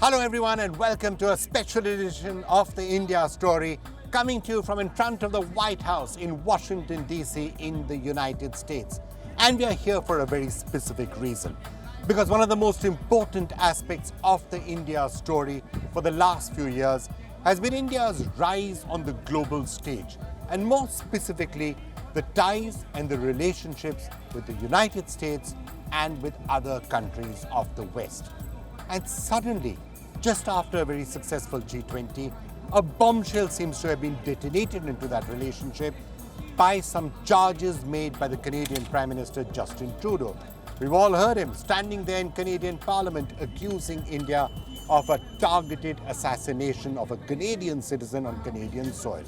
Hello everyone and welcome to a special edition of the India Story, coming to you from in front of the White House in Washington DC in the United States. And we are here for a very specific reason, because one of the most important aspects of the India story for the last few years has been India's rise on the global stage, and more specifically the ties and the relationships with the United States and with other countries of the West. And suddenly, just after a very successful G20, a bombshell seems to have been detonated into that relationship by some charges made by the Canadian Prime Minister Justin Trudeau. We've all heard him standing there in Canadian Parliament accusing India of a targeted assassination of a Canadian citizen on Canadian soil.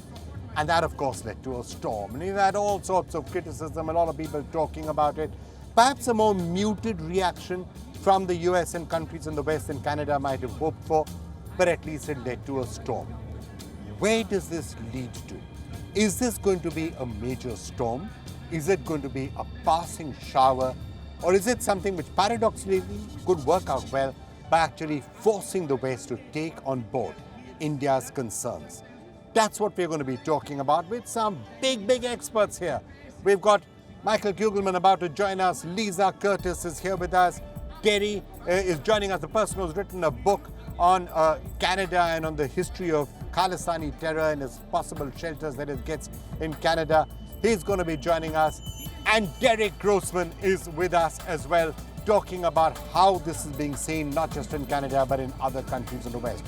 And that, of course, led to a storm. And we've had all sorts of criticism, a lot of people talking about it. Perhaps a more muted reaction from the US and countries in the West and Canada might have hoped for, but at least it led to a storm. Where does this lead to? Is this going to be a major storm? Is it going to be a passing shower? Or is it something which paradoxically could work out well by actually forcing the West to take on board India's concerns? That's what we're going to be talking about with some big experts here. We've got Michael Kugelman about to join us. Lisa Curtis is here with us. Gary is joining us, the person who's written a book on Canada and on the history of Khalistani terror and its possible shelters that it gets in Canada. He's going to be joining us. And Derek Grossman is with us as well, talking about how this is being seen not just in Canada but in other countries in the West.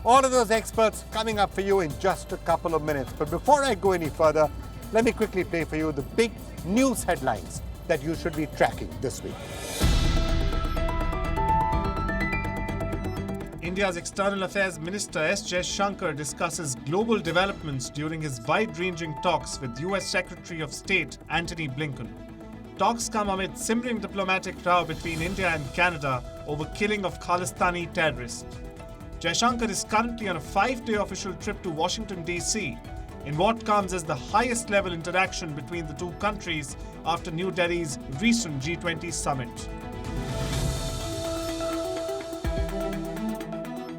All of those experts coming up for you in just a couple of minutes. But before I go any further, let me quickly play for you the big news headlines that you should be tracking this week. India's External Affairs Minister S. Jaishankar discusses global developments during his wide-ranging talks with US Secretary of State Antony Blinken. Talks come amid simmering diplomatic row between India and Canada over killing of Khalistani terrorists. Jaishankar is currently on a 5-day official trip to Washington, D.C., in what comes as the highest-level interaction between the two countries after New Delhi's recent G20 summit.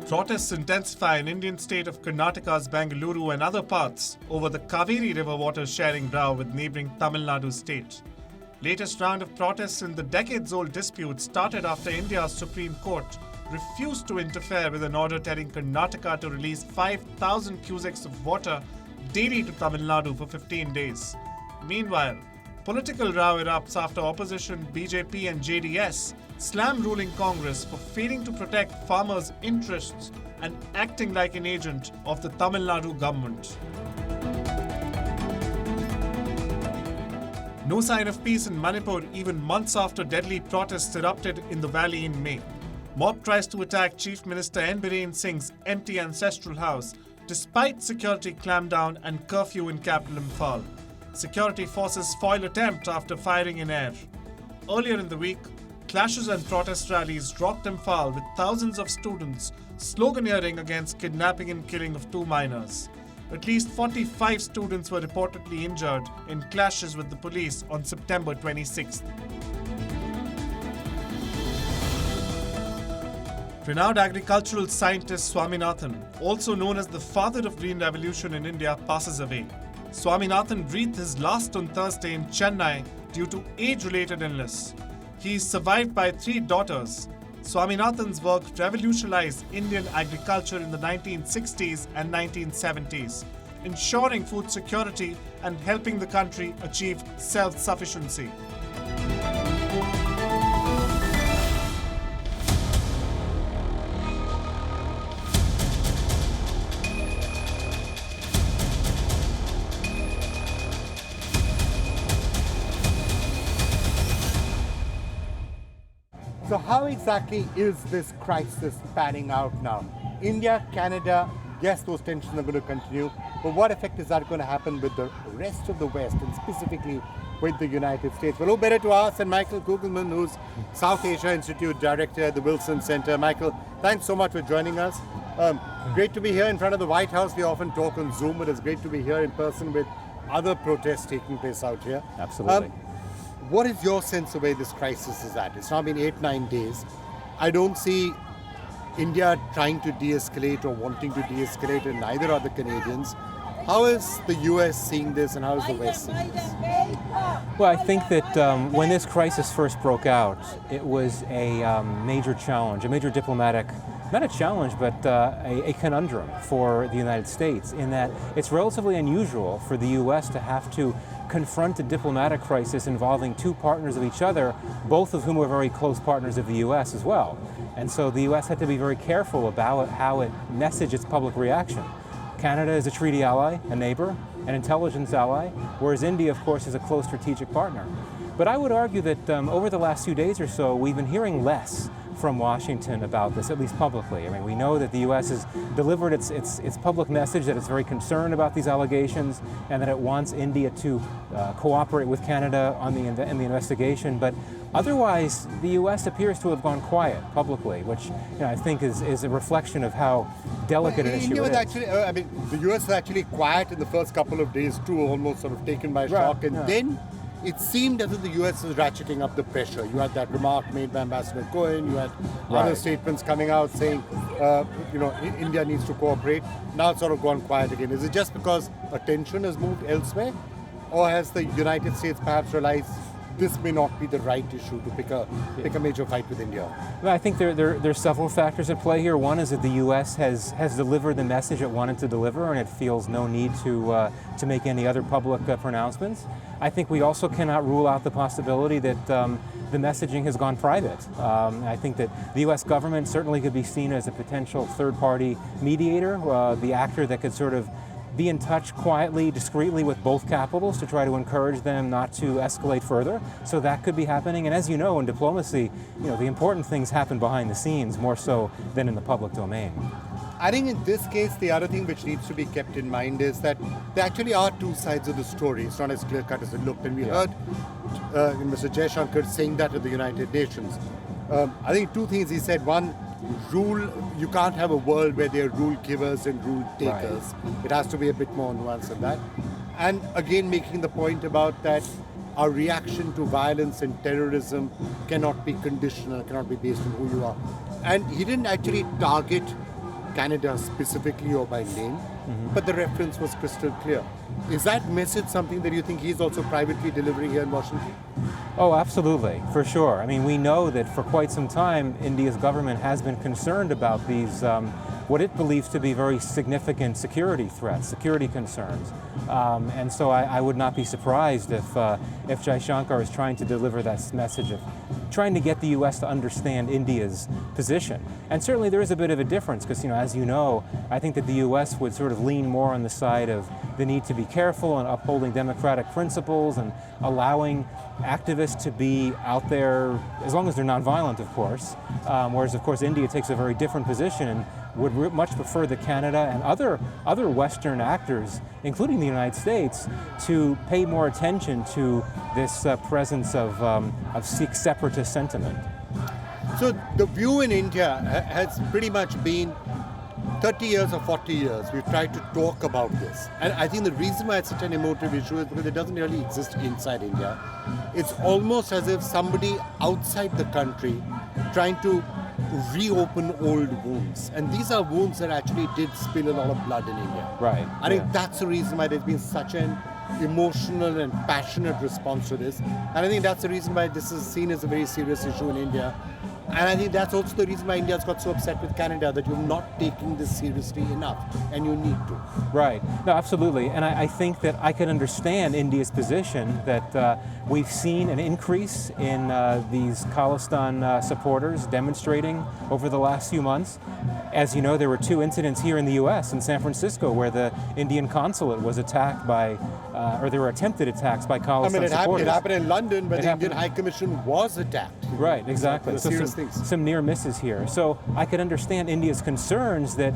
Protests intensify in Indian state of Karnataka's Bengaluru and other parts over the Kaveri River water sharing row with neighbouring Tamil Nadu state. Latest round of protests in the decades-old dispute started after India's Supreme Court refused to interfere with an order telling Karnataka to release 5,000 cusecs of water daily to Tamil Nadu for 15 days. Meanwhile, political row erupts after opposition BJP and JDS slam ruling Congress for failing to protect farmers' interests and acting like an agent of the Tamil Nadu government. No sign of peace in Manipur even months after deadly protests erupted in the valley in May. Mob tries to attack Chief Minister N. Biren Singh's empty ancestral house despite security clampdown and curfew in capital Imphal. Security forces foil attempt after firing in air. Earlier in the week, clashes and protest rallies rocked Imphal with thousands of students sloganeering against kidnapping and killing of 2 minors. At least 45 students were reportedly injured in clashes with the police on September 26th. Renowned agricultural scientist Swaminathan, also known as the father of Green Revolution in India, passes away. Swaminathan breathed his last on Thursday in Chennai due to age-related illness. He is survived by 3 daughters. Swaminathan's work revolutionized Indian agriculture in the 1960s and 1970s, ensuring food security and helping the country achieve self-sufficiency. So how exactly is this crisis panning out now? India, Canada, yes, those tensions are going to continue, but what effect is that going to happen with the rest of the West and specifically with the United States? Well, who better to ask than Michael Kugelman, who's South Asia Institute Director at the Wilson Center. Michael, thanks so much for joining us. Great to be here in front of the White House. We often talk on Zoom, but it's great to be here in person with other protests taking place out here. Absolutely. What is your sense of where this crisis is at? It's now been 8-9 days. I don't see India trying to de-escalate or wanting to de-escalate, and neither are the Canadians. How is the US seeing this, and how is the West seeing this? Well, I think that when this crisis first broke out, it was a major challenge, a major diplomatic, not a challenge, but a conundrum for the United States, in that it's relatively unusual for the US to have to confront a diplomatic crisis involving two partners of each other, both of whom were very close partners of the US as well. And so the US had to be very careful about how it messaged its public reaction. Canada is a treaty ally, a neighbor, an intelligence ally, whereas India, of course, is a close strategic partner. But I would argue that over the last few days or so, we've been hearing less from Washington about this, at least publicly. I mean, we know that the U.S. has delivered its public message that it's very concerned about these allegations and that it wants India to cooperate with Canada on in the investigation. But otherwise, the U.S. appears to have gone quiet publicly, which I think is a reflection of how delicate an issue India it was is. actually, the US was actually quiet in the first couple of days too, almost sort of taken by shock, and then it seemed as if the US was ratcheting up the pressure. You had that remark made by Ambassador Cohen, you had other statements coming out saying, India needs to cooperate. Now it's sort of gone quiet again. Is it just because attention has moved elsewhere, or has the United States perhaps realized this may not be the right issue to pick a major fight with India? Well, I think there's several factors at play here. One is that the U.S. has delivered the message it wanted to deliver, and it feels no need to make any other public pronouncements. I think we also cannot rule out the possibility that the messaging has gone private. I think that the U.S. government certainly could be seen as a potential third-party mediator, the actor that could sort of be in touch quietly, discreetly with both capitals to try to encourage them not to escalate further. So that could be happening. And as you know, in diplomacy, the important things happen behind the scenes more so than in the public domain. I think in this case, the other thing which needs to be kept in mind is that there actually are two sides of the story. It's not as clear-cut as it looked. And we heard Mr. Jaishankar saying that at the United Nations. I think two things he said. One, you can't have a world where there are rule givers and rule takers. Right. It has to be a bit more nuanced than that. And again, making the point about that our reaction to violence and terrorism cannot be conditional, cannot be based on who you are. And he didn't actually target Canada specifically or by name, but the reference was crystal clear. Is that message something that you think he's also privately delivering here in Washington? Oh, absolutely, for sure. I mean, we know that for quite some time, India's government has been concerned about these, what it believes to be very significant security threats, security concerns. And so I would not be surprised if Jaishankar is trying to deliver that message of trying to get the U.S. to understand India's position. And certainly there is a bit of a difference because, as you know, I think that the U.S. would sort of lean more on the side of the need to be careful and upholding democratic principles and allowing activists to be out there as long as they're nonviolent, of course. Whereas, of course, India takes a very different position and would much prefer that Canada and other Western actors, including the United States, to pay more attention to this presence of Sikh separatist sentiment. So the view in India has pretty much been 30 years or 40 years, we've tried to talk about this. And I think the reason why it's such an emotive issue is because it doesn't really exist inside India. It's almost as if somebody outside the country trying to reopen old wounds. And these are wounds that actually did spill a lot of blood in India. Right. I think that's the reason why there's been such an emotional and passionate response to this. And I think that's the reason why this is seen as a very serious issue in India. And I think that's also the reason why India's got so upset with Canada, that you're not taking this seriously enough, and you need to. Right. No, absolutely. And I think that I can understand India's position that we've seen an increase in these Khalistan supporters demonstrating over the last few months. As you know, there were two incidents here in the U.S., in San Francisco, where the Indian consulate was attacked by, or there were attempted attacks by Khalistan supporters. It happened in London, but the Indian High Commission was attacked. Right, exactly. So some near misses here. So I could understand India's concerns that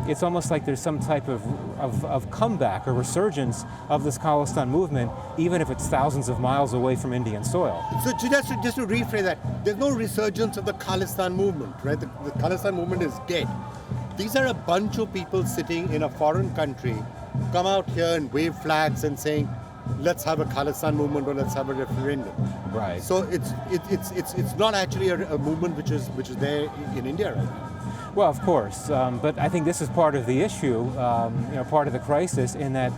it's almost like there's some type of comeback or resurgence of this Khalistan movement, even if it's thousands of miles away from Indian soil. So just to rephrase that, there's no resurgence of the Khalistan movement, right? The Khalistan movement is dead. These are a bunch of people sitting in a foreign country, come out here and wave flags and saying, let's have a Khalistan movement or let's have a referendum. Right. So it's not actually a movement which is there in India right now. Well, of course, but I think this is part of the issue, part of the crisis, in that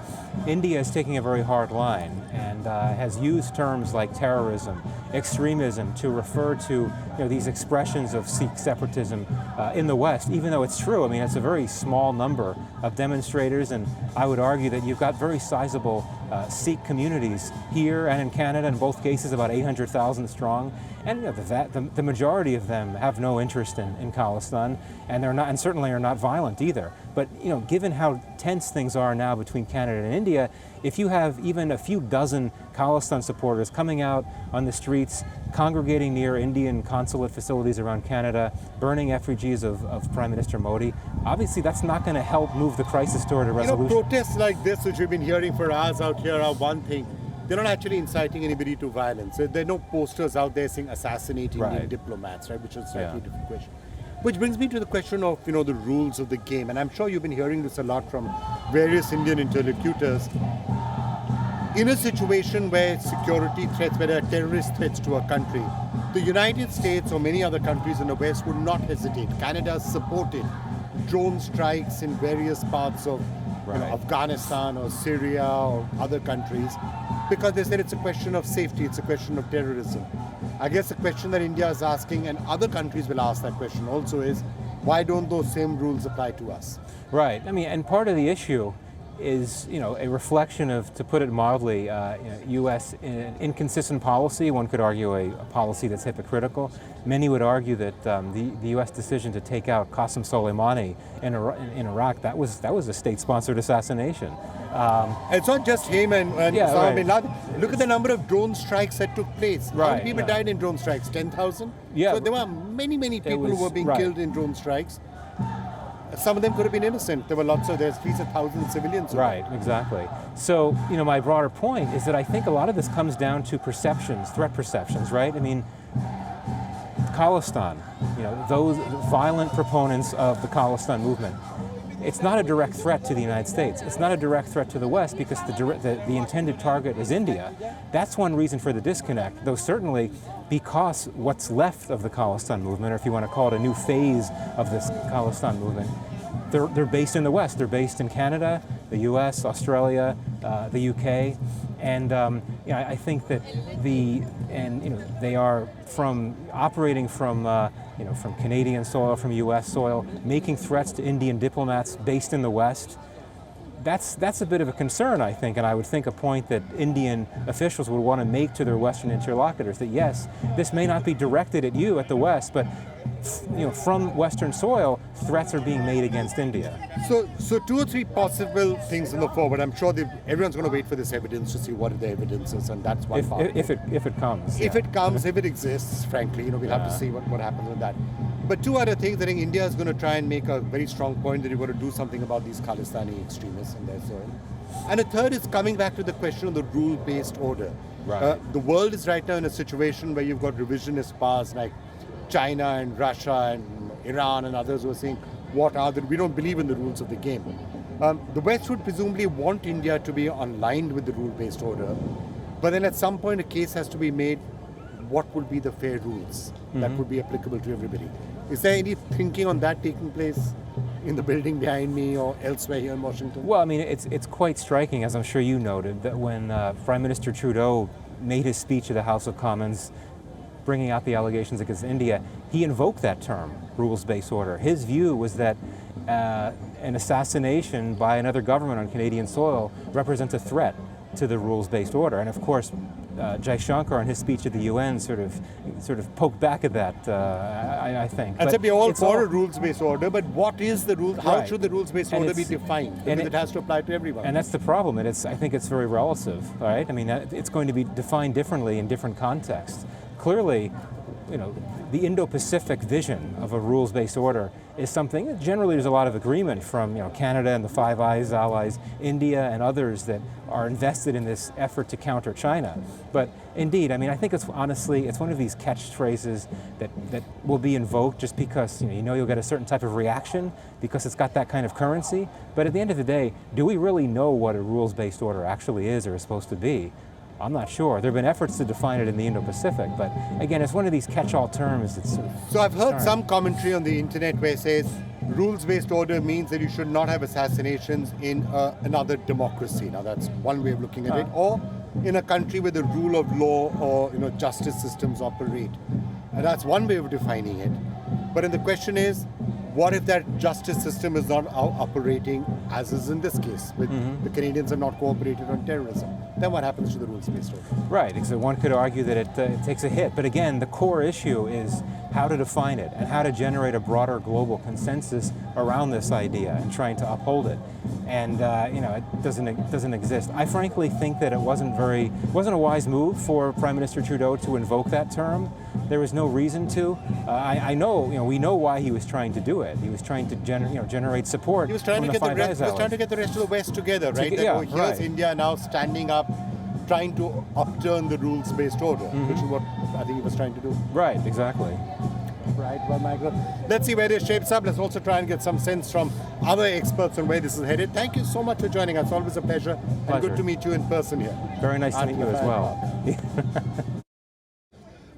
India is taking a very hard line and has used terms like terrorism, extremism to refer to these expressions of Sikh separatism in the West, even though it's true. I mean, it's a very small number of demonstrators, and I would argue that you've got very sizable Sikh communities here and in Canada, in both cases about 800,000 strong, and the majority of them have no interest in Khalistan, and they're not, and certainly are not violent either. But given how tense things are now between Canada and India, if you have even a few dozen Khalistan supporters coming out on the streets, congregating near Indian consulate facilities around Canada, burning effigies of Prime Minister Modi, obviously that's not going to help move the crisis toward a resolution. Protests like this, which we've been hearing for hours out here, are one thing. They're not actually inciting anybody to violence. There are no posters out there saying assassinate Indian diplomats, right? Which is a slightly different question. Which brings me to the question of, the rules of the game. And I'm sure you've been hearing this a lot from various Indian interlocutors. In a situation where security threats, where there are terrorist threats to a country, the United States or many other countries in the West would not hesitate. Canada supported drone strikes in various parts of Afghanistan or Syria or other countries, because they said it's a question of safety, it's a question of terrorism. I guess the question that India is asking, and other countries will ask that question also, is why don't those same rules apply to us? Right. I mean, and part of the issue is, a reflection of, to put it mildly, U.S. inconsistent policy. One could argue a policy that's hypocritical. Many would argue that the U.S. decision to take out Qasem Soleimani in Iraq, that was a state-sponsored assassination. It's not just him and Osama bin Laden. Look at the number of drone strikes that took place. How many people died in drone strikes? 10,000? Yeah. So there were many people who were being killed in drone strikes. Some of them could have been innocent. There's at least 1,000 civilians. Right, exactly. So, my broader point is that I think a lot of this comes down to perceptions, threat perceptions, right? I mean, Khalistan, those violent proponents of the Khalistan movement, it's not a direct threat to the United States. It's not a direct threat to the West because the intended target is India. That's one reason for the disconnect, though certainly because what's left of the Khalistan movement, or if you want to call it a new phase of this Khalistan movement, they're based in the West. They're based in Canada, the U.S., Australia, the UK, and I think that they are operating from Canadian soil, from U.S. soil, making threats to Indian diplomats based in the West. That's a bit of a concern, I think, and I would think a point that Indian officials would want to make to their Western interlocutors, that yes, this may not be directed at you, at the West, but from Western soil, threats are being made against India. So 2 or 3 possible things in the forward. I'm sure everyone's going to wait for this evidence to see what the evidence is, and that's one part. If it comes. If it comes, if it exists, frankly, we'll have to see what happens with that. But 2 other things, I think India is going to try and make a very strong point that you've got to do something about these Khalistani extremists and their soil. And a third is coming back to the question of the rule-based order. Right. The world is right now in a situation where you've got revisionist powers like China and Russia and Iran and others who are saying, we don't believe in the rules of the game. The West would presumably want India to be aligned with the rule-based order, but then at some point a case has to be made, what would be the fair rules that would be applicable to everybody? Is there any thinking on that taking place in the building behind me or elsewhere here in Washington? Well, I mean, it's quite striking, as I'm sure you noted, that when Prime Minister Trudeau made his speech at the House of Commons bringing out the allegations against India, he invoked that term, rules-based order. His view was that an assassination by another government on Canadian soil represents a threat to the rules-based order. And of course, Jaishankar in his speech at the UN sort of poked back at that, I think. And said we're all for a rules-based order, but what is the rules? How should the rules-based order be defined? Because it has to apply to everyone. And that's the problem. I think it's very relative, right? I mean, it's going to be defined differently in different contexts. Clearly, the Indo-Pacific vision of a rules-based order is something that generally there's a lot of agreement from Canada and the Five Eyes allies, India and others that are invested in this effort to counter China. But indeed, I mean, I think it's one of these catchphrases that will be invoked just because you'll get a certain type of reaction because it's got that kind of currency. But at the end of the day, do we really know what a rules-based order actually is or is supposed to be? I'm not sure. There have been efforts to define it in the Indo-Pacific, but again, it's one of these catch-all terms that's sort of So I've heard some commentary on the internet where it says rules-based order means that you should not have assassinations in another democracy. Now that's one way of looking at it, or in a country where the rule of law or justice systems operate. And that's one way of defining it. But then the question is, what if that justice system is not operating, as is in this case, with the Canadians have not cooperated on terrorism? Then what happens to the rules-based order? right. So one could argue that it takes a hit. But again, the core issue is how to define it and how to generate a broader global consensus around this idea and trying to uphold it. And it doesn't exist. I frankly think that it wasn't a wise move for Prime Minister Trudeau to invoke that term. There was no reason to. We know why he was trying to do it. He was trying to generate support. He was trying to get the rest of the West together, right? Here's India now standing up, trying to upturn the rules-based order, which is what I think he was trying to do. Right, exactly. Right, well, Michael, let's see where this shapes up. Let's also try and get some sense from other experts on where this is headed. Thank you so much for joining us. Always a pleasure. And good to meet you in person here. Very nice to meet you as well.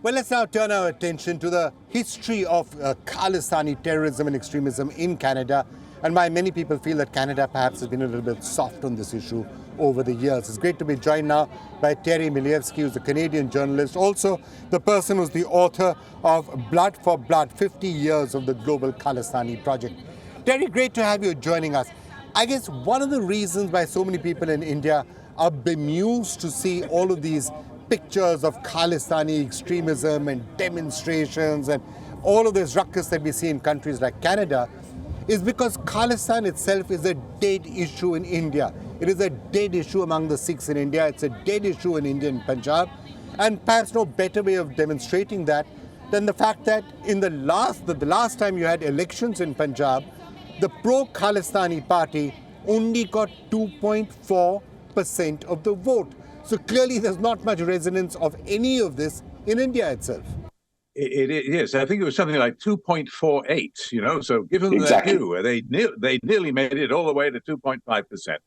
Well, let's now turn our attention to the history of Khalistani terrorism and extremism in Canada, and why many people feel that Canada perhaps has been a little bit soft on this issue over the years. It's great to be joined now by Terry Milievsky, who's a Canadian journalist, also the person who's the author of Blood for Blood, 50 Years of the Global Khalistani Project. Terry, great to have you joining us. I guess one of the reasons why so many people in India are bemused to see all of these pictures of Khalistani extremism and demonstrations and all of this ruckus that we see in countries like Canada is because Khalistan itself is a dead issue in India. It is a dead issue among the Sikhs in India. It's a dead issue in Indian Punjab. And perhaps no better way of demonstrating that than the fact that in the last time you had elections in Punjab, the pro-Khalistani party only got 2.4% of the vote. So clearly there's not much resonance of any of this in India itself. It is. I think it was something like 2.48, so give them their due. They nearly made it all the way to 2.5%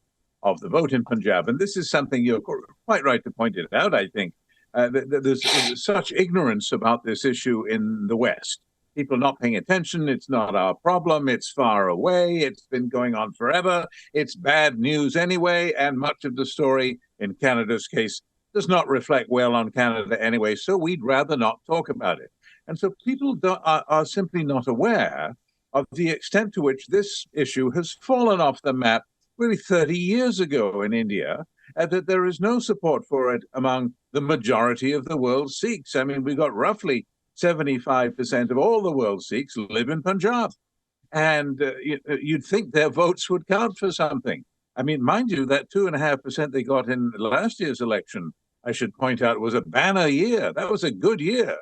of the vote in Punjab. And this is something you're quite right to point it out, I think. There's such ignorance about this issue in the West. People not paying attention. It's not our problem. It's far away. It's been going on forever. It's bad news anyway. And much of the story, in Canada's case, does not reflect well on Canada anyway. So we'd rather not talk about it. And so people are simply not aware of the extent to which this issue has fallen off the map really 30 years ago in India, and that there is no support for it among the majority of the world's Sikhs. I mean, we got roughly 75% of all the world's Sikhs live in Punjab. And you'd think their votes would count for something. I mean, mind you, that 2.5% they got in last year's election, I should point out, was a banner year. That was a good year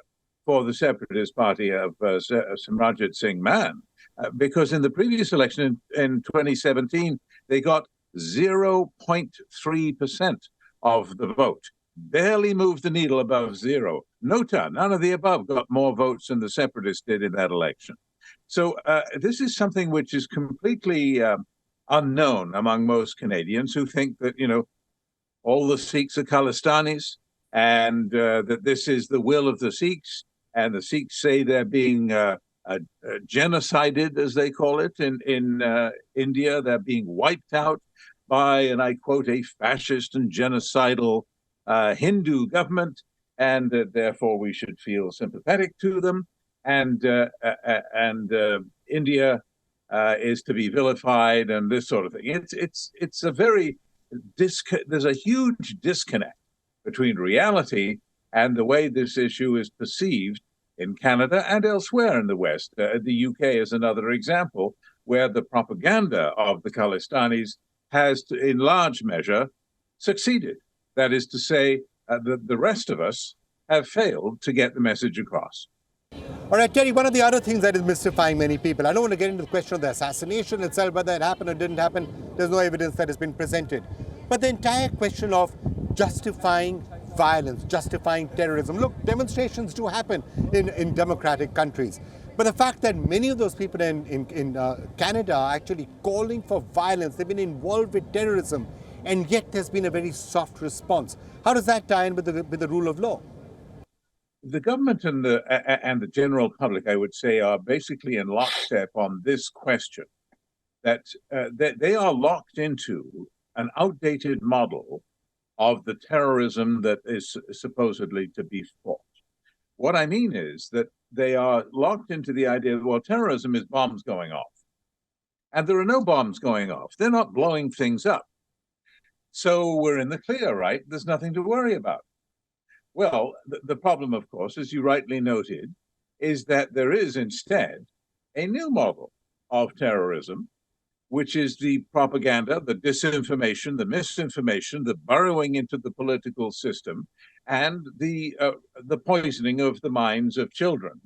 for the separatist party of Simranjit Singh Mann, because in the previous election in 2017, they got 0.3% of the vote. Barely moved the needle above zero. None of the above got more votes than the separatists did in that election. So this is something which is completely unknown among most Canadians, who think that, all the Sikhs are Khalistanis, and that this is the will of the Sikhs, and the Sikhs say they're being genocided, as they call it, in India. They're being wiped out by, and I quote, a fascist and genocidal Hindu government, and therefore we should feel sympathetic to them. And India is to be vilified, and this sort of thing. It's a very there's a huge disconnect between reality and the way this issue is perceived in Canada and elsewhere in the West. The UK is another example where the propaganda of the Khalistanis has, in large measure, succeeded. That is to say, the rest of us have failed to get the message across. All right, Terry, one of the other things that is mystifying many people, I don't want to get into the question of the assassination itself, whether it happened or didn't happen. There's no evidence that has been presented. But the entire question of justifying violence, justifying terrorism. Look, demonstrations do happen in democratic countries. But the fact that many of those people in Canada are actually calling for violence, they've been involved with terrorism, and yet there's been a very soft response. How does that tie in with the rule of law? The government and the general public, I would say, are basically in lockstep on this question, that they are locked into an outdated model of the terrorism that is supposedly to be fought. What I mean is that they are locked into the idea that, well, terrorism is bombs going off. And there are no bombs going off. They're not blowing things up. So we're in the clear, right? There's nothing to worry about. Well, the problem, of course, as you rightly noted, is that there is instead a new model of terrorism, which is the propaganda, the disinformation, the misinformation, the burrowing into the political system, and the poisoning of the minds of children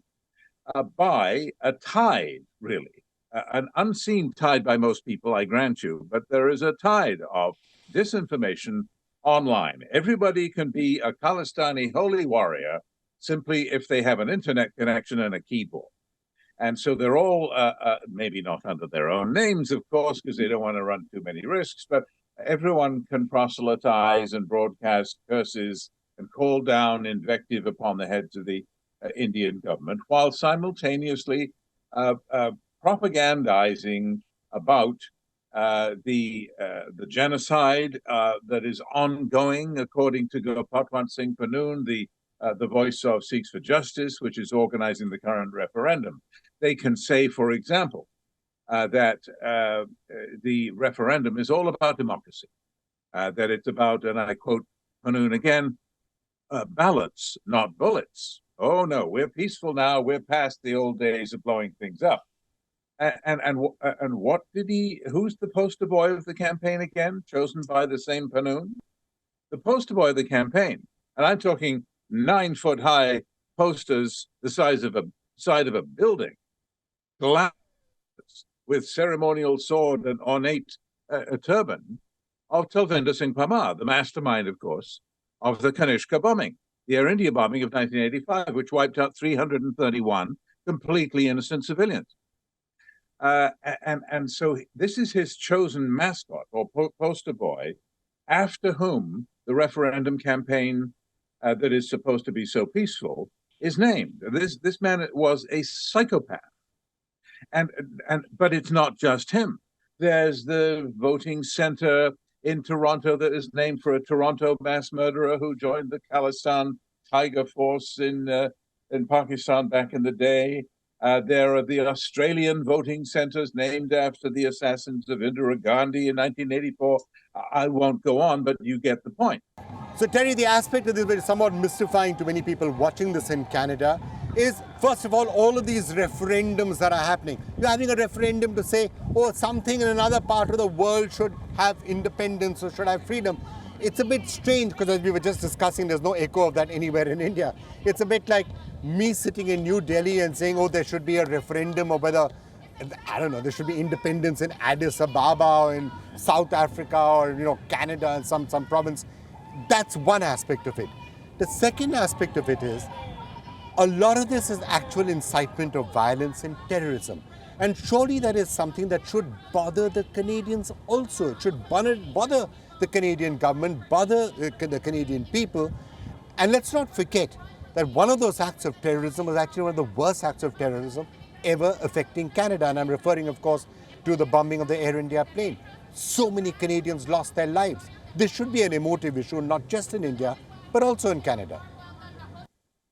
by a tide, really, an unseen tide by most people, I grant you, but there is a tide of disinformation online. Everybody can be a Khalistani holy warrior simply if they have an internet connection and a keyboard. And so they're all, maybe not under their own names, of course, because they don't want to run too many risks, but everyone can proselytize and broadcast curses and call down invective upon the heads of the Indian government, while simultaneously propagandizing about the genocide that is ongoing, according to Gopatwant Singh Panoon, the voice of Sikhs for Justice, which is organizing the current referendum. They can say, for example, that the referendum is all about democracy, that it's about, and I quote Panoon again, ballots, not bullets. Oh no, we're peaceful now. We're past the old days of blowing things up. And what did he? Who's the poster boy of the campaign again? Chosen by the same Panoon. The poster boy of the campaign, and I'm talking 9-foot high posters the size of a side of a building, glass with ceremonial sword and ornate turban, of Talvinder Singh Parmar, the mastermind, of course, of the Kanishka bombing, the Air India bombing of 1985, which wiped out 331 completely innocent civilians. And so this is his chosen mascot or poster boy, after whom the referendum campaign that is supposed to be so peaceful is named. This man was a psychopath, but it's not just him. There's the voting center in Toronto that is named for a Toronto mass murderer who joined the Khalistan Tiger Force in Pakistan back in the day. There are the Australian voting centers named after the assassins of Indira Gandhi in 1984. I won't go on, but you get the point. So, Terry, the aspect of this that is somewhat mystifying to many people watching this in Canada is, first of all of these referendums that are happening. You're having a referendum to say, oh, something in another part of the world should have independence or should have freedom. It's a bit strange because, as we were just discussing, there's no echo of that anywhere in India. It's a bit like me sitting in New Delhi and saying, oh, there should be a referendum or whether, I don't know, there should be independence in Addis Ababa or in South Africa or, Canada and some province. That's one aspect of it. The second aspect of it is a lot of this is actual incitement of violence and terrorism. And surely that is something that should bother the Canadians also. It should bother the Canadian government, bother the Canadian people. And let's not forget that one of those acts of terrorism was actually one of the worst acts of terrorism ever affecting Canada. And I'm referring, of course, to the bombing of the Air India plane. So many Canadians lost their lives. This should be an emotive issue, not just in India, but also in Canada.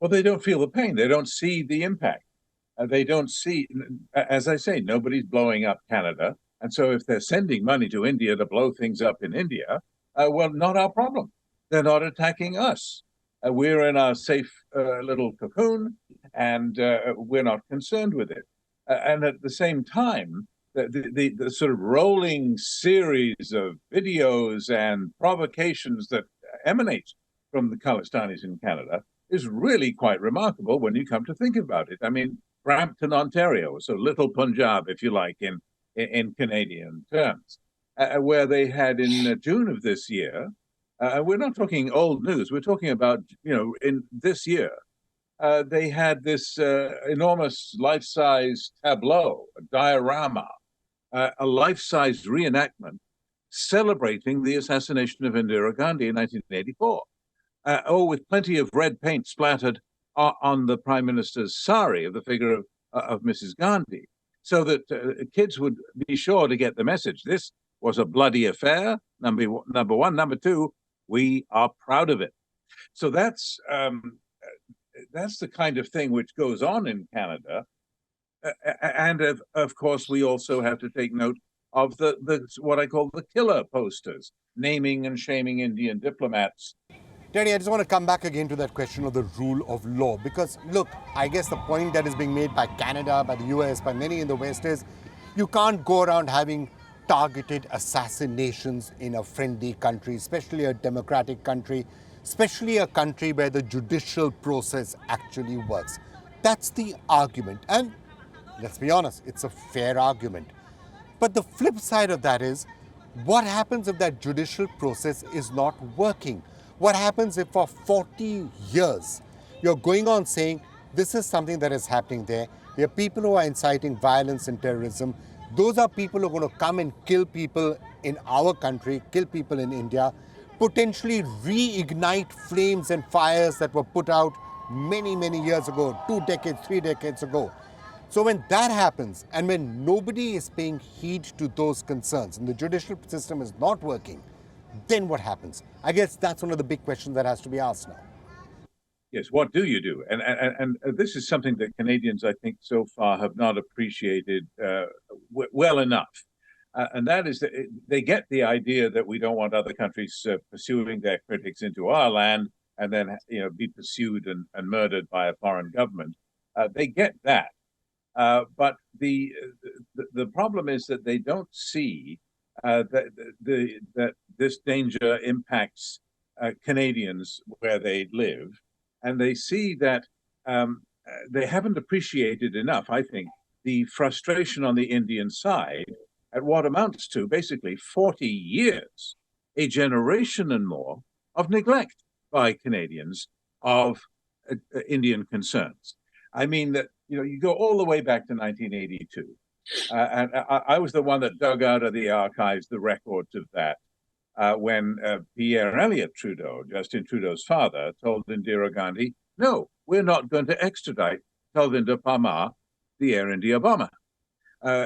Well, they don't feel the pain. They don't see the impact. They don't see, as I say, nobody's blowing up Canada. And so if they're sending money to India to blow things up in India, well, not our problem. They're not attacking us. We're in our safe little cocoon, and we're not concerned with it. And at the same time, the sort of rolling series of videos and provocations that emanate from the Khalistanis in Canada is really quite remarkable when you come to think about it. I mean, Brampton, Ontario, so Little Punjab, if you like, in Canadian terms, where they had in June of this year, we're not talking old news, we're talking about, in this year, they had this enormous life-size tableau, a diorama, a life-size reenactment celebrating the assassination of Indira Gandhi in 1984. With plenty of red paint splattered on the Prime Minister's sari of the figure of Mrs. Gandhi, so that kids would be sure to get the message. This was a bloody affair, number one. Number two, we are proud of it. So that's the kind of thing which goes on in Canada. And of course, we also have to take note of the what I call the killer posters, naming and shaming Indian diplomats. Terry, I just want to come back again to that question of the rule of law, because look, I guess the point that is being made by Canada, by the US, by many in the West is you can't go around having targeted assassinations in a friendly country, especially a democratic country, especially a country where the judicial process actually works. That's the argument. And let's be honest, it's a fair argument. But the flip side of that is, what happens if that judicial process is not working? What happens if for 40 years you're going on saying this is something that is happening there? There are people who are inciting violence and terrorism. Those are people who are going to come and kill people in our country, kill people in India, potentially reignite flames and fires that were put out many, many years ago, 2 decades, 3 decades ago. So when that happens, and when nobody is paying heed to those concerns, and the judicial system is not working, then what happens? I guess that's one of the big questions that has to be asked now. Yes, what do you do? And this is something that Canadians, I think, so far have not appreciated well enough. And that is that they get the idea that we don't want other countries pursuing their critics into our land and then be pursued and murdered by a foreign government. They get that. But the problem is that they don't see that this danger impacts Canadians where they live, and they see that they haven't appreciated enough, I think, the frustration on the Indian side at what amounts to basically 40 years, a generation and more of neglect by Canadians of Indian concerns. I mean that you go all the way back to 1982. And I was the one that dug out of the archives the records of that when Pierre Elliott Trudeau, Justin Trudeau's father, told Indira Gandhi, no, we're not going to extradite Talvinder Parmar, the Air India bomber.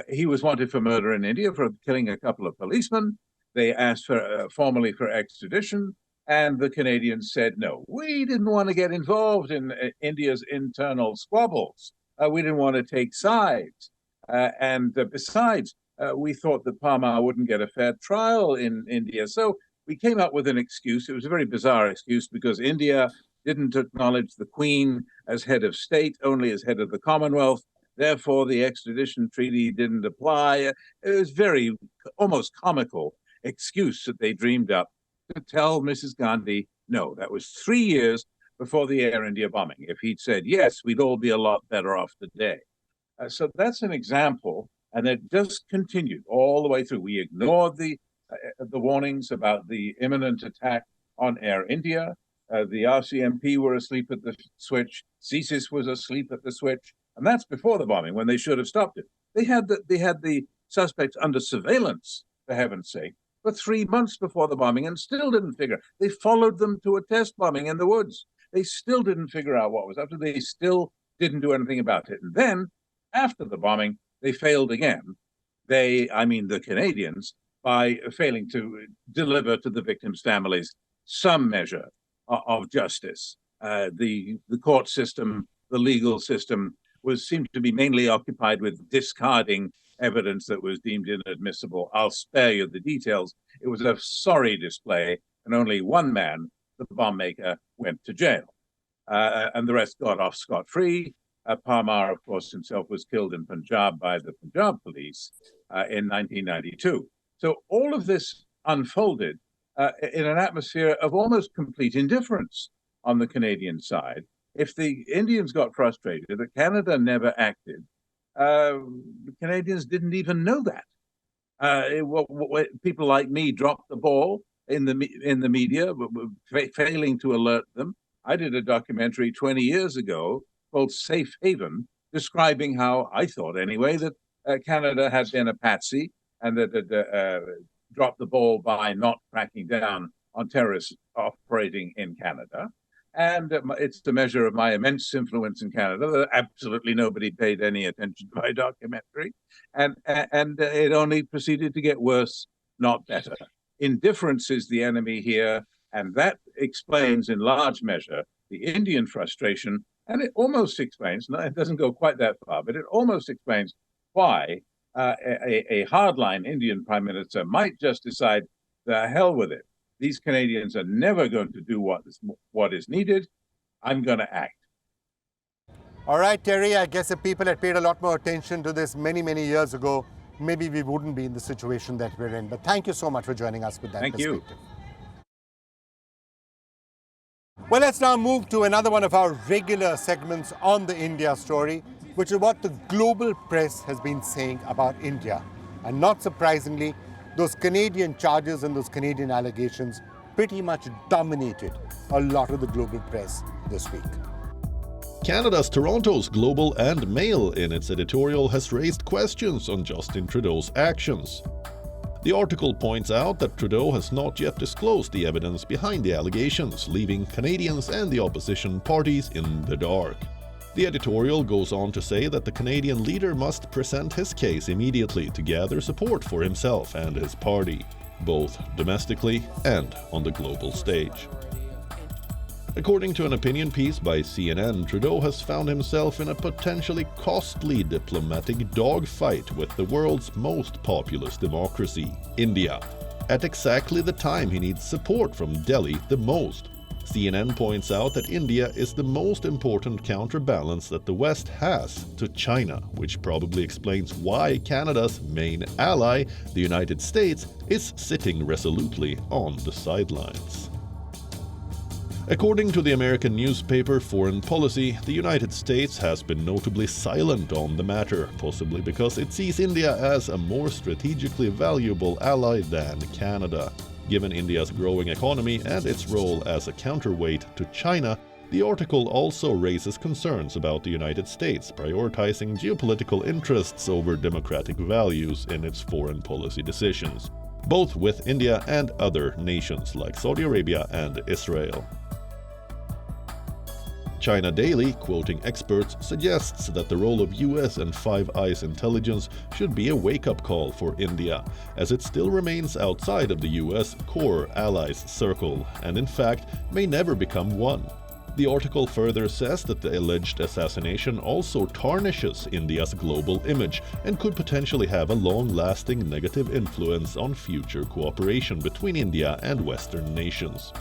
He was wanted for murder in India for killing a couple of policemen. They asked formally for extradition, and the Canadians said, no, we didn't want to get involved in India's internal squabbles. We didn't want to take sides. And besides, we thought that Parmar wouldn't get a fair trial in India. So we came up with an excuse. It was a very bizarre excuse because India didn't acknowledge the Queen as head of state, only as head of the Commonwealth. Therefore, the extradition treaty didn't apply. It was very, almost comical excuse that they dreamed up to tell Mrs. Gandhi, no, that was 3 years before the Air India bombing. If he'd said yes, we'd all be a lot better off today. So that's an example, and it just continued all the way through. We ignored the warnings about the imminent attack on Air India. The RCMP were asleep at the switch. CSIS was asleep at the switch, and that's before the bombing, when they should have stopped it. They had the suspects under surveillance, for heaven's sake, for 3 months before the bombing, and still didn't figure. They followed them to a test bombing in the woods. They still didn't figure out what was up to. They still didn't do anything about it. And then, after the bombing, they failed again. The Canadians, by failing to deliver to the victims' families some measure of justice. The court system, the legal system, seemed to be mainly occupied with discarding evidence that was deemed inadmissible. I'll spare you the details. It was a sorry display, and only one man, the bomb maker, went to jail. And the rest got off scot-free. Parmar, of course, himself was killed in Punjab by the Punjab police in 1992. So all of this unfolded in an atmosphere of almost complete indifference on the Canadian side. If the Indians got frustrated that Canada never acted, the Canadians didn't even know that. People like me dropped the ball in the media, failing to alert them. I did a documentary 20 years ago called Safe Haven, describing how I thought, anyway, that Canada had been a patsy and that dropped the ball by not cracking down on terrorists operating in Canada. And it's the measure of my immense influence in Canada. Absolutely nobody paid any attention to my documentary. And it only proceeded to get worse, not better. Indifference is the enemy here. And that explains in large measure the Indian frustration. And it almost explains, no, it doesn't go quite that far, but it almost explains why a hardline Indian prime minister might just decide, the hell with it. These Canadians are never going to do what is needed. I'm going to act. All right, Terry, I guess if people had paid a lot more attention to this many, many years ago, maybe we wouldn't be in the situation that we're in. But thank you so much for joining us with that perspective. Thank you. Well, let's now move to another one of our regular segments on the India story, which is what the global press has been saying about India. And not surprisingly, those Canadian charges and those Canadian allegations pretty much dominated a lot of the global press this week. Canada's Toronto's Global and Mail in its editorial has raised questions on Justin Trudeau's actions. The article points out that Trudeau has not yet disclosed the evidence behind the allegations, leaving Canadians and the opposition parties in the dark. The editorial goes on to say that the Canadian leader must present his case immediately to gather support for himself and his party, both domestically and on the global stage. According to an opinion piece by CNN, Trudeau has found himself in a potentially costly diplomatic dogfight with the world's most populous democracy, India, at exactly the time he needs support from Delhi the most. CNN points out that India is the most important counterbalance that the West has to China, which probably explains why Canada's main ally, the United States, is sitting resolutely on the sidelines. According to the American newspaper Foreign Policy, the United States has been notably silent on the matter, possibly because it sees India as a more strategically valuable ally than Canada. Given India's growing economy and its role as a counterweight to China, the article also raises concerns about the United States prioritizing geopolitical interests over democratic values in its foreign policy decisions, both with India and other nations like Saudi Arabia and Israel. China Daily, quoting experts, suggests that the role of US and Five Eyes intelligence should be a wake-up call for India, as it still remains outside of the US core allies circle, and in fact may never become one. The article further says that the alleged assassination also tarnishes India's global image and could potentially have a long-lasting negative influence on future cooperation between India and Western nations.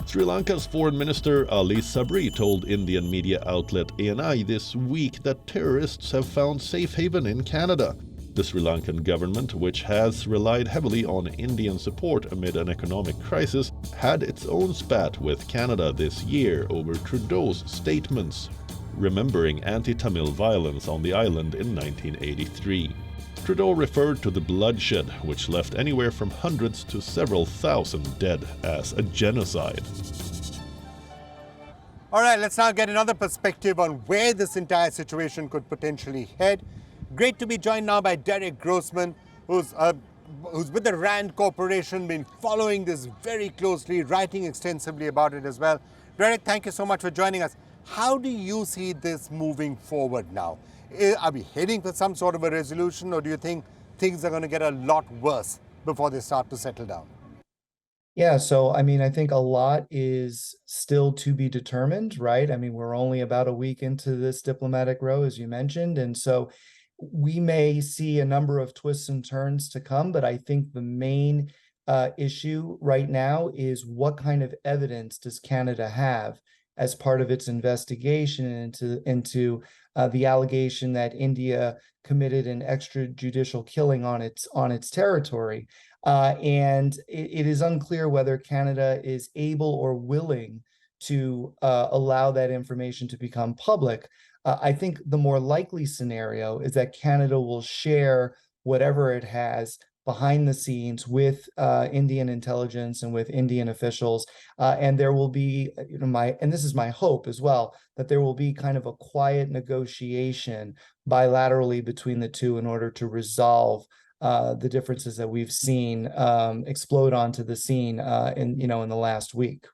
Sri Lanka's Foreign Minister Ali Sabri told Indian media outlet ANI this week that terrorists have found safe haven in Canada. The Sri Lankan government, which has relied heavily on Indian support amid an economic crisis, had its own spat with Canada this year over Trudeau's statements, remembering anti-Tamil violence on the island in 1983. Trudeau referred to the bloodshed, which left anywhere from hundreds to several thousand dead, as a genocide. All right, let's now get another perspective on where this entire situation could potentially head. Great to be joined now by Derek Grossman, who's with the RAND Corporation, been following this very closely, writing extensively about it as well. Derek, thank you so much for joining us. How do you see this moving forward now? Are we heading for some sort of a resolution, or do you think things are going to get a lot worse before they start to settle down? Yeah, so I mean, I think a lot is still to be determined, right? I mean, we're only about a week into this diplomatic row, as you mentioned, and so we may see a number of twists and turns to come, but I think the main issue right now is what kind of evidence does Canada have as part of its investigation into the allegation that India committed an extrajudicial killing on its territory. And it is unclear whether Canada is able or willing to allow that information to become public. I think the more likely scenario is that Canada will share whatever it has behind the scenes with Indian intelligence and with Indian officials, and there will be, and this is my hope as well, that there will be kind of a quiet negotiation bilaterally between the two in order to resolve the differences that we've seen explode onto the scene in the last week.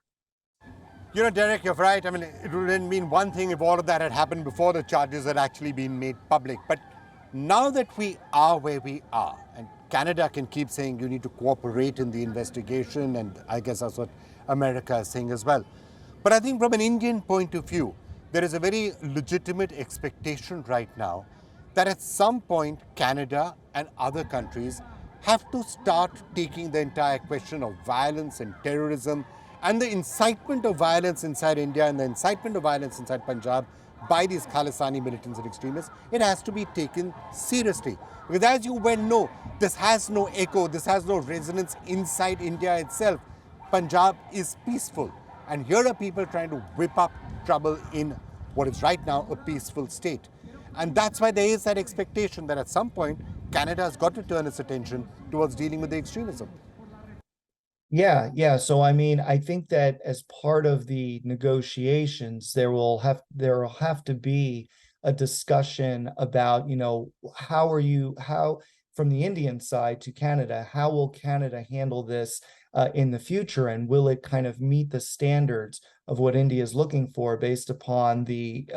Derek, you're right. I mean, it would have been one thing if all of that had happened before the charges had actually been made public. But now that we are where we are, and Canada can keep saying you need to cooperate in the investigation, and I guess that's what America is saying as well. But I think from an Indian point of view, there is a very legitimate expectation right now that at some point Canada and other countries have to start taking the entire question of violence and terrorism and the incitement of violence inside India and the incitement of violence inside Punjab by these Khalistani militants and extremists. It has to be taken seriously. Because as you well know, this has no echo, this has no resonance inside India itself. Punjab is peaceful. And here are people trying to whip up trouble in what is right now a peaceful state. And that's why there is that expectation that at some point, Canada has got to turn its attention towards dealing with the extremism. Yeah. So I mean, I think that as part of the negotiations, there will have to be a discussion about, how from the Indian side to Canada, how will Canada handle this in the future, and will it kind of meet the standards of what India is looking for based upon the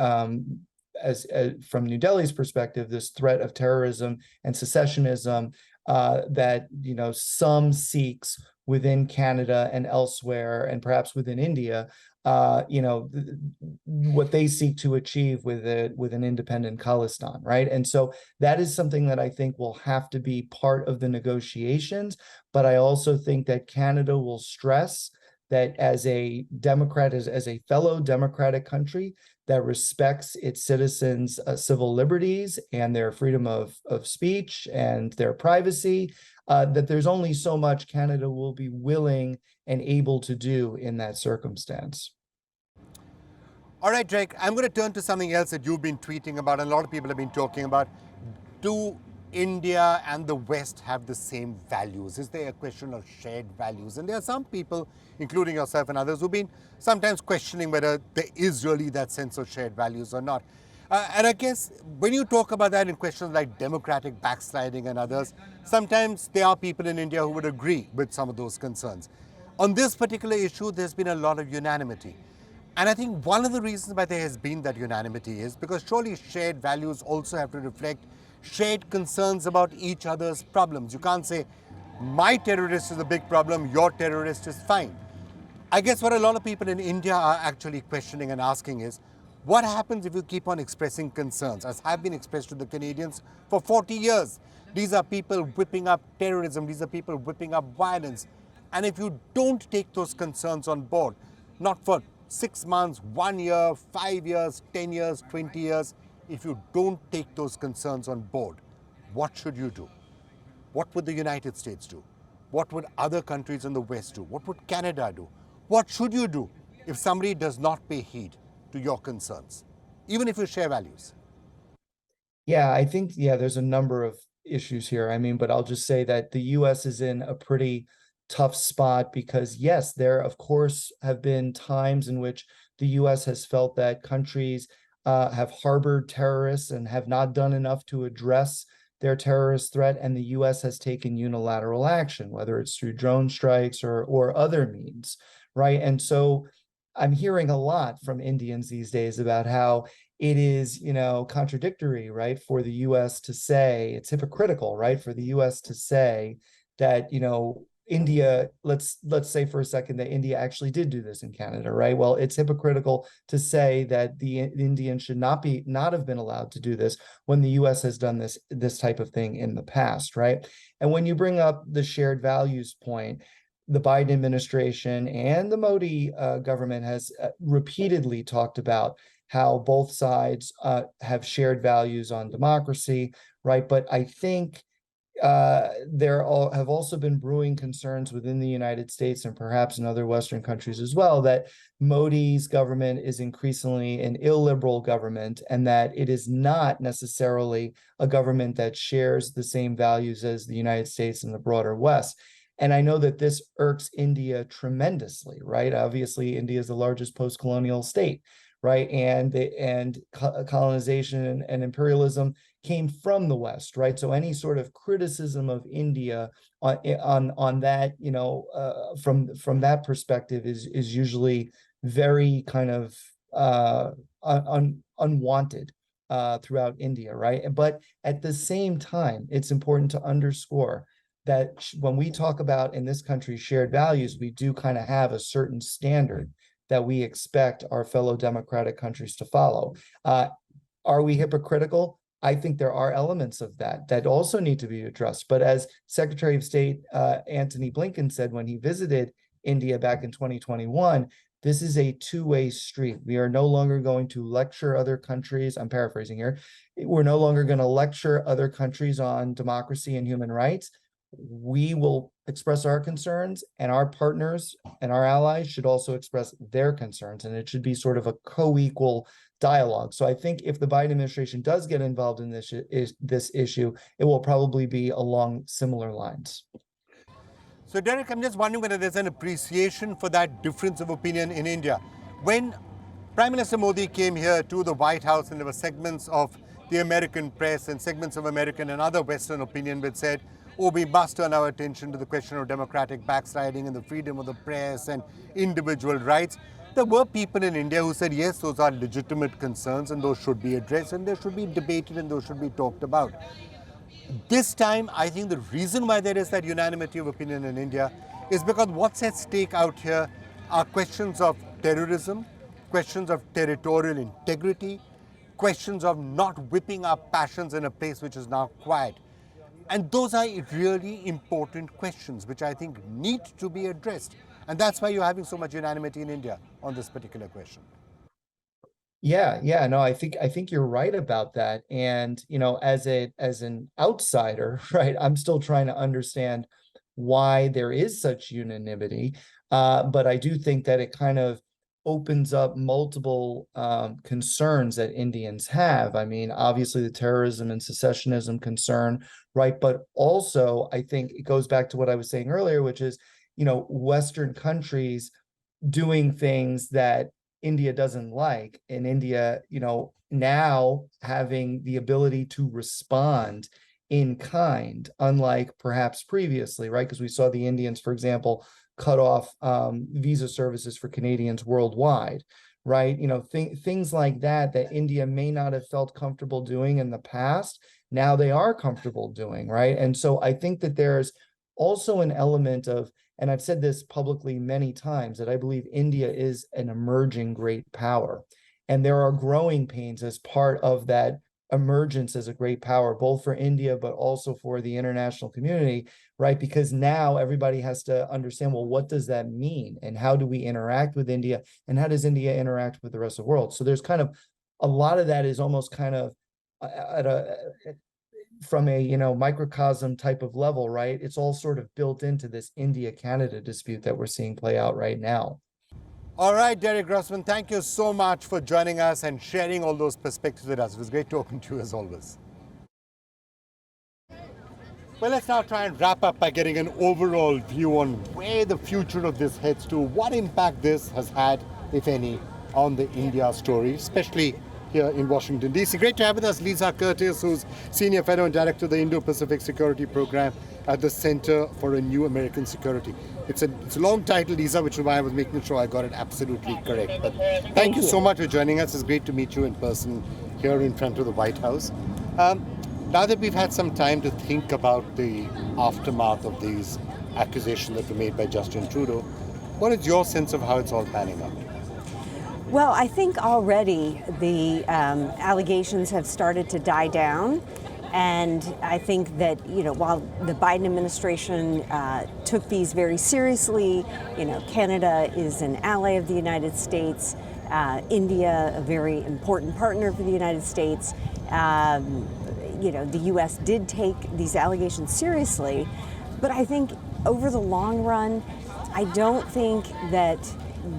as from New Delhi's perspective, this threat of terrorism and secessionism that some Sikhs within Canada and elsewhere, and perhaps within India, what they seek to achieve with an independent Khalistan, right? And so that is something that I think will have to be part of the negotiations. But I also think that Canada will stress that as a democrat, as a fellow democratic country that respects its citizens' civil liberties and their freedom of speech and their privacy, that there's only so much Canada will be willing and able to do in that circumstance. All right, Drake, I'm going to turn to something else that you've been tweeting about and a lot of people have been talking about. Do India and the West have the same values? Is there a question of shared values? And there are some people, including yourself and others, who've been sometimes questioning whether there is really that sense of shared values or not. And I guess when you talk about that in questions like democratic backsliding and others, sometimes there are people in India who would agree with some of those concerns. On this particular issue, there's been a lot of unanimity. And I think one of the reasons why there has been that unanimity is because surely shared values also have to reflect shared concerns about each other's problems. You can't say, my terrorist is a big problem, your terrorist is fine. I guess what a lot of people in India are actually questioning and asking is, what happens if you keep on expressing concerns, as have been expressed to the Canadians for 40 years? These are people whipping up terrorism, these are people whipping up violence. And if you don't take those concerns on board, not for 6 months, 1 year, 5 years, 10 years, 20 years, if you don't take those concerns on board, what should you do? What would the United States do? What would other countries in the West do? What would Canada do? What should you do if somebody does not pay heed to your concerns, even if you share values? Yeah, I think, there's a number of issues here. I mean, but I'll just say that the US is in a pretty tough spot because, yes, there, of course, have been times in which the US has felt that countries have harbored terrorists and have not done enough to address their terrorist threat, and the US has taken unilateral action, whether it's through drone strikes or other means, right? And so I'm hearing a lot from Indians these days about how it is, contradictory, right, for the US to say, it's hypocritical, right, for the US to say that, India, let's say for a second that India actually did do this in Canada, right? Well, it's hypocritical to say that the Indians should not have been allowed to do this when the US has done this type of thing in the past, right? And when you bring up the shared values point, the Biden administration and the Modi government has repeatedly talked about how both sides have shared values on democracy, right? But I think there have also been brewing concerns within the United States and perhaps in other Western countries as well that Modi's government is increasingly an illiberal government and that it is not necessarily a government that shares the same values as the United States and the broader West. And I know that this irks India tremendously, right? Obviously, India is the largest post-colonial state, right? And colonization and imperialism came from the West, right? So any sort of criticism of India on that, from that perspective is usually very kind of unwanted throughout India, right? But at the same time, it's important to underscore that when we talk about in this country shared values, we do kind of have a certain standard that we expect our fellow democratic countries to follow. Are we hypocritical? I think there are elements of that also need to be addressed. But as Secretary of State Antony Blinken said when he visited India back in 2021, this is a two-way street. We are no longer going to lecture other countries. I'm paraphrasing here. We're no longer going to lecture other countries on democracy and human rights. We will express our concerns, and our partners and our allies should also express their concerns, and it should be sort of a co-equal dialogue. So I think if the Biden administration does get involved in this issue, it will probably be along similar lines. So Derek, I'm just wondering whether there's an appreciation for that difference of opinion in India. When Prime Minister Modi came here to the White House, and there were segments of the American press and segments of American and other Western opinion which said, oh, we must turn our attention to the question of democratic backsliding and the freedom of the press and individual rights. There were people in India who said, yes, those are legitimate concerns and those should be addressed and they should be debated and those should be talked about. This time, I think the reason why there is that unanimity of opinion in India is because what's at stake out here are questions of terrorism, questions of territorial integrity, questions of not whipping up passions in a place which is now quiet. And those are really important questions which I think need to be addressed. And that's why you're having so much unanimity in India on this particular question. No, I think you're right about that. And, as an outsider, right, I'm still trying to understand why there is such unanimity. But I do think that it kind of opens up multiple concerns that Indians have. I mean, obviously the terrorism and secessionism concern, right? But also, I think it goes back to what I was saying earlier, which is, Western countries doing things that India doesn't like, and India, now having the ability to respond in kind, unlike perhaps previously, right? Because we saw the Indians, for example, cut off visa services for Canadians worldwide, right? Things like that India may not have felt comfortable doing in the past, now they are comfortable doing, right? And so I think that there's also an element of, and I've said this publicly many times, that I believe India is an emerging great power. And there are growing pains as part of that emergence as a great power, both for India, but also for the international community, right? Because now everybody has to understand, well, what does that mean? And how do we interact with India? And how does India interact with the rest of the world? So there's kind of a lot of that is almost kind of from a microcosm type of level, right? It's all sort of built into this India-Canada dispute that we're seeing play out right now. All right, Derek Grossman, thank you so much for joining us and sharing all those perspectives with us. It was great talking to you as always. Well, let's now try and wrap up by getting an overall view on where the future of this heads to, what impact this has had, if any, on the India story, especially here in Washington, D.C. Great to have with us Lisa Curtis, who's Senior Fellow and Director of the Indo-Pacific Security Program at the Center for a New American Security. It's a long title, Lisa, which is why I was making sure I got it absolutely correct. But thank you so much for joining us. It's great to meet you in person here in front of the White House. Now that we've had some time to think about the aftermath of these accusations that were made by Justin Trudeau, what is your sense of how it's all panning out? Well, I think already the allegations have started to die down. And I think that, while the Biden administration took these very seriously, Canada is an ally of the United States, India, a very important partner for the United States. The U.S. did take these allegations seriously. But I think over the long run, I don't think that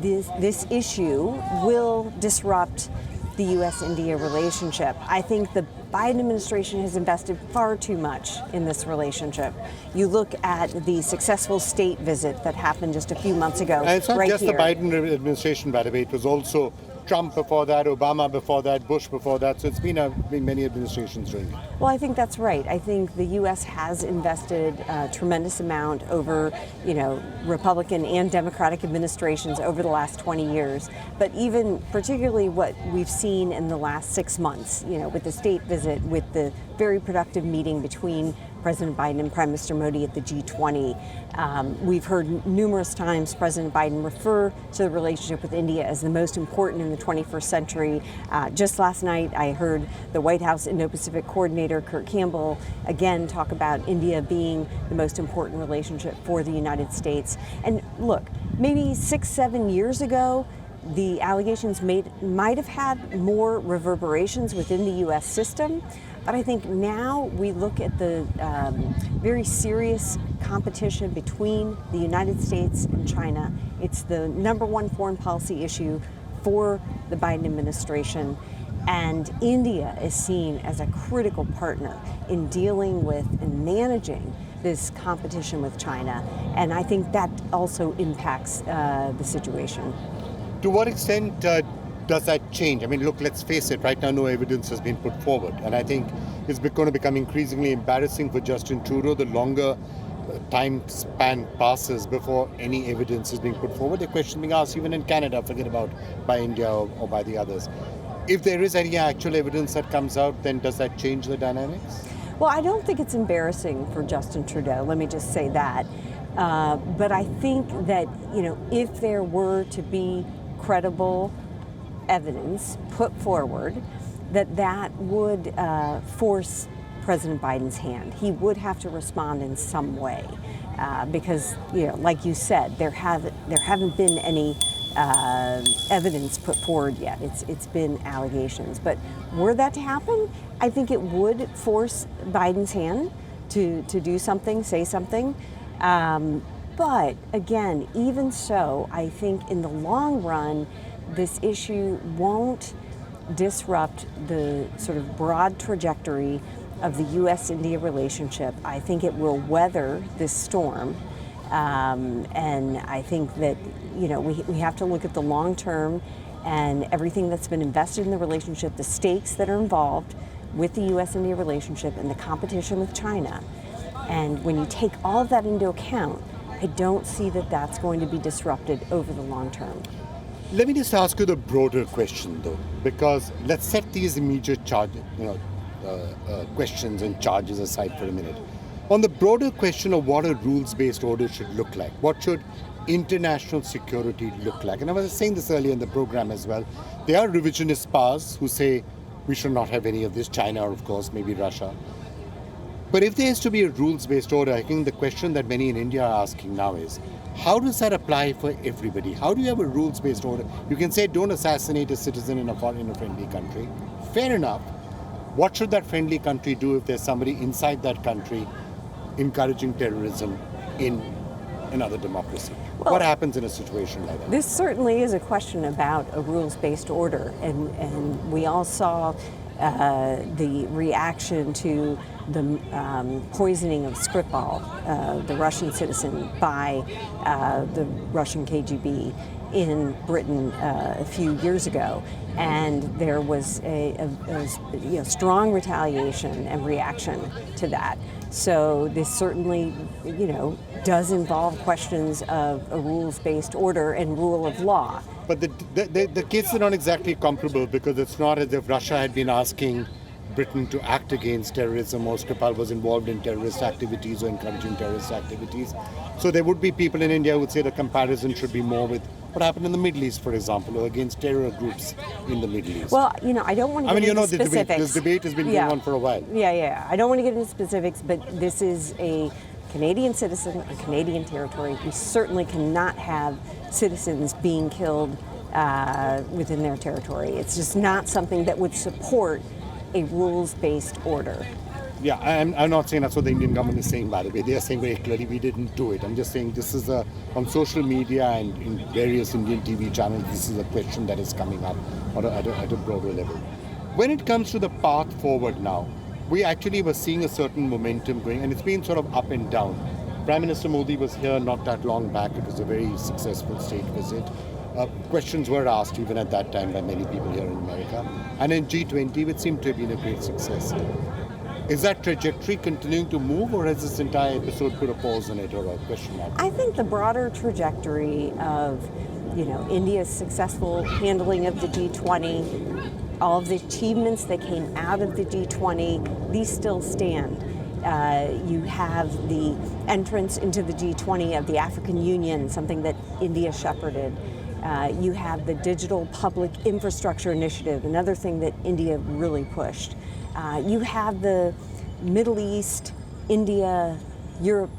this issue will disrupt the U.S.-India relationship. I think the Biden administration has invested far too much in this relationship. You look at the successful state visit that happened just a few months ago. And it's not right just here. the Biden administration, by the way. It was also Trump before that, Obama before that, Bush before that. So it's been many administrations doing it. Well, I think that's right. I think the U.S. has invested a tremendous amount over, Republican and Democratic administrations over the last 20 years. But even particularly what we've seen in the last 6 months, with the state visit, with the very productive meeting between President Biden and Prime Minister Modi at the G20. We've heard numerous times President Biden refer to the relationship with India as the most important in the 21st century. Just last night, I heard the White House Indo-Pacific Coordinator, Kurt Campbell, again talk about India being the most important relationship for the United States. And look, maybe 6-7 years ago, the allegations might have had more reverberations within the U.S. system. But I think now we look at the very serious competition between the United States and China. It's the number one foreign policy issue for the Biden administration. And India is seen as a critical partner in dealing with and managing this competition with China. And I think that also impacts the situation. To what extent does that change? I mean, look, let's face it, right now no evidence has been put forward. And I think it's going to become increasingly embarrassing for Justin Trudeau the longer time span passes before any evidence is being put forward. The question being asked even in Canada, forget about by India or by the others. If there is any actual evidence that comes out, then does that change the dynamics? Well, I don't think it's embarrassing for Justin Trudeau, let me just say that. But I think that, if there were to be credible evidence put forward, that would force President Biden's hand. He would have to respond in some way because, like you said, there haven't been any evidence put forward yet. It's been allegations. But were that to happen, I think it would force Biden's hand to do something, say something. But again, even so, I think in the long run, this issue won't disrupt the sort of broad trajectory of the U.S.-India relationship. I think it will weather this storm. And I think that, we have to look at the long term and everything that's been invested in the relationship, the stakes that are involved with the U.S.-India relationship and the competition with China. And when you take all of that into account, I don't see that that's going to be disrupted over the long term. Let me just ask you the broader question, though, because let's set these immediate questions and charges aside for a minute. On the broader question of what a rules-based order should look like, what should international security look like? And I was saying this earlier in the program as well. There are revisionist powers who say we should not have any of this. China, of course, maybe Russia. But if there is to be a rules-based order, I think the question that many in India are asking now is, how does that apply for everybody? How do you have a rules-based order? You can say don't assassinate a citizen in a friendly country. Fair enough. What should that friendly country do if there's somebody inside that country encouraging terrorism in another democracy? Well, what happens in a situation like that? This certainly is a question about a rules-based order. And we all saw the reaction to the poisoning of Skripal, the Russian citizen, by the Russian KGB in Britain a few years ago. And there was a strong retaliation and reaction to that. So this certainly, does involve questions of a rules-based order and rule of law. But the cases are not exactly comparable because it's not as if Russia had been asking Britain to act against terrorism or Skripal was involved in terrorist activities or encouraging terrorist activities. So there would be people in India who would say the comparison should be more with what happened in the Middle East, for example, or against terror groups in the Middle East. Well, I don't want to get into specifics. This debate has been going on for a while. Yeah. I don't want to get into specifics, but this is a Canadian citizen, a Canadian territory. We certainly cannot have citizens being killed within their territory. It's just not something that would support a rules-based order. Yeah, I'm not saying that's what the Indian government is saying, by the way. They are saying very clearly we didn't do it. I'm just saying this is on social media and in various Indian TV channels, this is a question that is coming up at a broader level. When it comes to the path forward now, we actually were seeing a certain momentum going, and it's been sort of up and down. Prime Minister Modi was here not that long back. It was a very successful state visit. Questions were asked even at that time by many people here in America. And in G20, it seemed to have been a great success. Is that trajectory continuing to move, or has this entire episode put a pause on it or a question mark? I think the broader trajectory of, India's successful handling of the G20, all of the achievements that came out of the G20, these still stand. You have the entrance into the G20 of the African Union, something that India shepherded. You have the Digital Public Infrastructure Initiative, another thing that India really pushed. You have the Middle East, India, Europe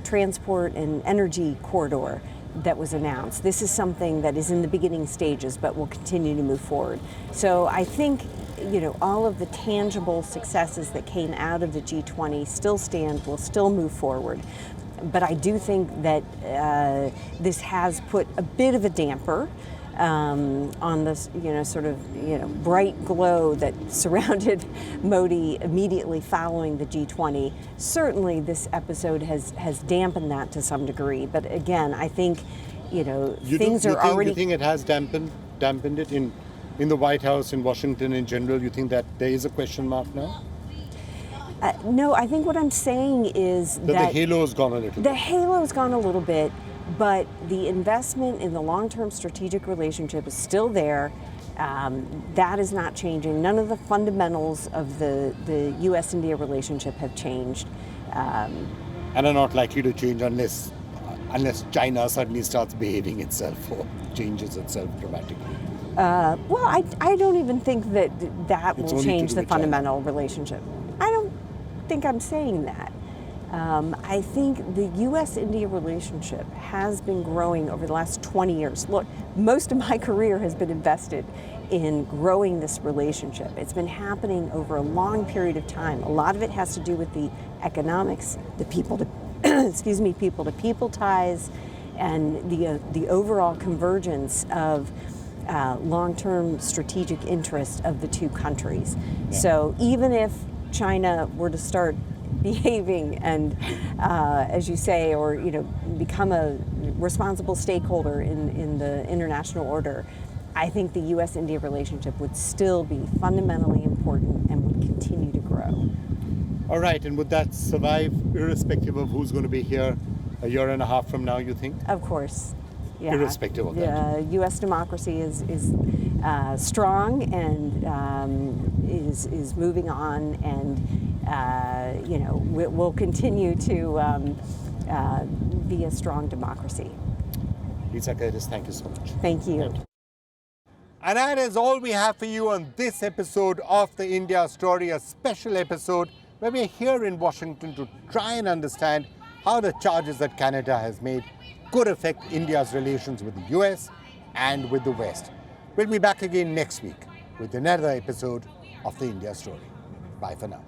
transport and energy corridor that was announced. This is something that is in the beginning stages but will continue to move forward. So I think all of the tangible successes that came out of the G20 still stand, will still move forward. But I do think that this has put a bit of a damper on this, bright glow that surrounded Modi immediately following the G20. Certainly, this episode has dampened that to some degree. But again, I think, things are already. You think it has dampened it in the White House, in Washington in general? You think that there is a question mark now? No, I think what I'm saying is that the halo's gone a little bit. The halo's gone a little bit. But the investment in the long-term strategic relationship is still there. That is not changing. None of the fundamentals of the U.S.-India relationship have changed. And are not likely to change unless China suddenly starts behaving itself or changes itself dramatically. Well, I don't even think that will change the fundamental relationship. I don't think I'm saying that. I think the U.S.-India relationship has been growing over the last 20 years. Look, most of my career has been invested in growing this relationship. It's been happening over a long period of time. A lot of it has to do with the economics, the people-to-people ties, and the overall convergence of long-term strategic interests of the two countries. Yeah. So even if China were to start behaving and, as you say, or become a responsible stakeholder in the international order, I think the U.S.-India relationship would still be fundamentally important and would continue to grow. All right, and would that survive irrespective of who's going to be here a year and a half from now, you think? Of course. Yeah. Irrespective of that. U.S. democracy is strong and is moving on, and we'll continue to be a strong democracy. Lisa Curtis, thank you so much. Thank you. And that is all we have for you on this episode of the India Story, a special episode where we're here in Washington to try and understand how the charges that Canada has made could affect India's relations with the US and with the West. We'll be back again next week with another episode of the India Story. Bye for now.